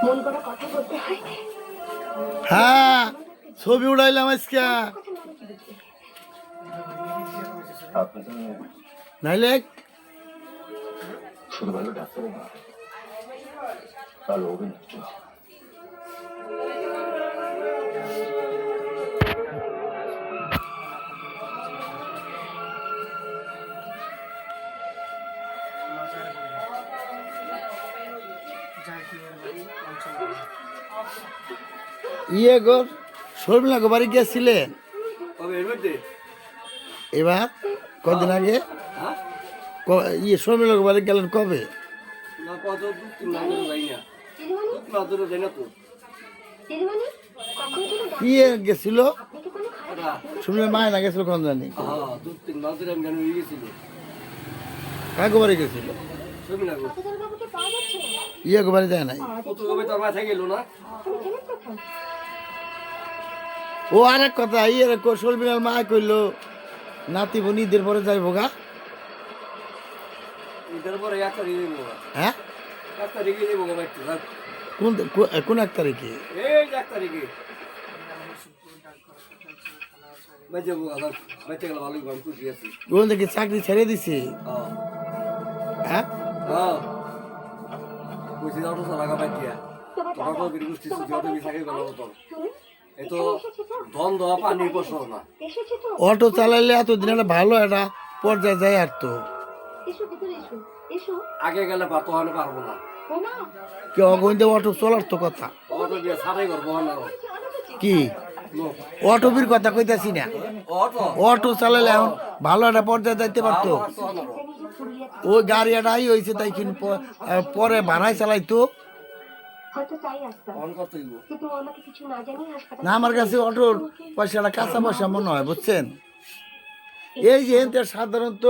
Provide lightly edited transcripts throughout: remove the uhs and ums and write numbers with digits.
মন করা কথা বলতে হয়। হ্যাঁ, ছবি উড়াইলাম আজকে। নাইলে শুধু ভালো ডাক্তার না, ভালো অভিনেত্রী। ইয়ে গো শর্মিলা গো বাড়ি গিয়েছিলেন এবার কদিন আগে? ইয়ে শর্মিলা গো বাড়ি গেলেন কবে? ইয়ে গেছিল শর্মিলা মায় না গেছিল কোন জানি কাকু বাড়ি গেছিল। ইয়ে গো বাড়ি যায় নাই। ও আর এক কথা ইয়ে শর্মিলার মা কইলো নাতি বোন ঈদের পরে যাইব গা। হ্যাঁ কোন এক তারিখে? ওখান থেকে চাকরি ছেড়ে দিছে। হ্যাঁ অটো চালাইলে এতদিন একটা ভালো একটা পর্যায়ে যায় আর তো আগে গেলে পারবো না কেউ অগণিত অটো চলার তো কথা কি অটোবির কথা কইতাছি না। অটো চালাইলে এখন ভালো একটা পর্যায়ে যাইতে পারতো। ওই গাড়ি একটা আই হয়েছে তাই কিন্তু পরে ভাড়ায় চালাইতো না। আমার কাছে অটোর পয়সাটা কাঁচা পয়সা মনে হয় বুঝছেন। এই যে সাধারণত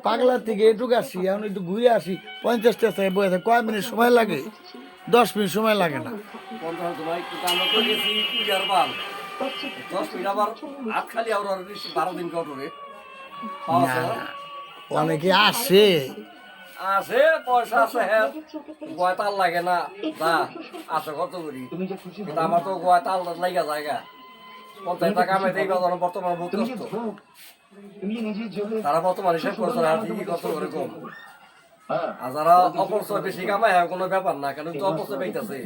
পাগলা থেকে এটুকু আসি এখন একটু ঘুরে আসি 50 টাকা বয়ে থাকে কয় মিনিট সময় লাগে? 10 মিনিট সময় লাগে না। অনেকে আসে পয়সা আছে গয়তাল লাগে না আছে কত করি আমার তো গয়তাল লাগা জায়গা 50 টাকা আমি দেই বর্তমানে বহুত কষ্ট। তারা বর্তমানে শেষ করছে আর কি কত করে কম। আর যারা অপরচয় বেশি কামায় কোনো ব্যাপার না কেন তো অপরচয় পাইতেছে।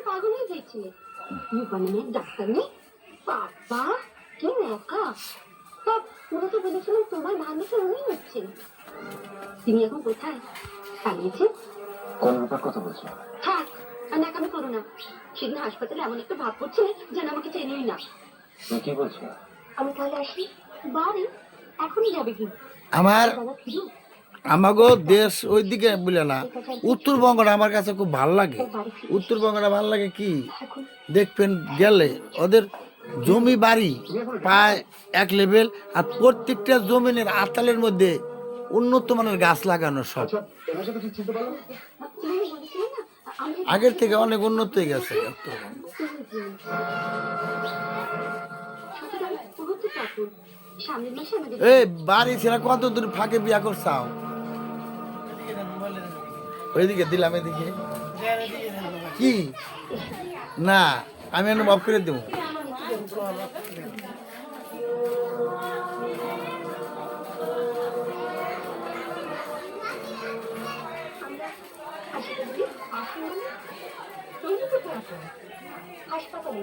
পাগল হয়ে যাচ্ছিলে ডাক্তার নেই বাবা কি একা সব ওরা তো বলেছিলাম তোমার ভাগ্যে উনি হচ্ছে। তুমি এখন কোথায়? পালিয়েছে? কোন ব্যাপার কথা বলছো? থাক আর নাকামি করো না। সেদিন হাসপাতালে এমন একটা ভাব করছিলে যেন আমাকে চেনেই না। তুমি কি বলছো? আমি তাহলে আসি বাড়ি এখনই যাবে কি? আমাগো দেশ ওইদিকে বলে না উত্তরবঙ্গটা আমার কাছে খুব ভালো লাগে। উত্তরবঙ্গটা ভালো লাগে কি দেখবেন গেলে ওদের জমি বাড়ি প্রায় এক লেভেল আর প্রত্যেকটা জমিনের আতালের মধ্যে উন্নত মানের গাছ লাগানো সব আগের থেকে অনেক উন্নত হয়ে গেছে উত্তরবঙ্গ। এই বাড়ি ছেড়ে কত দূর ফাঁকে বিয়া করছাও? ওইদিকে দিলাম এদিকে কি না আমি অনুভব করে দেবো। হাসপাতালে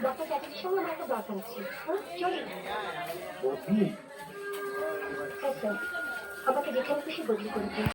ডক্টর চ্যাটার্জির সঙ্গে আমার একটা দরকার আছে। চলি আমাকে যেখানে খুশি বদলি করে দিন।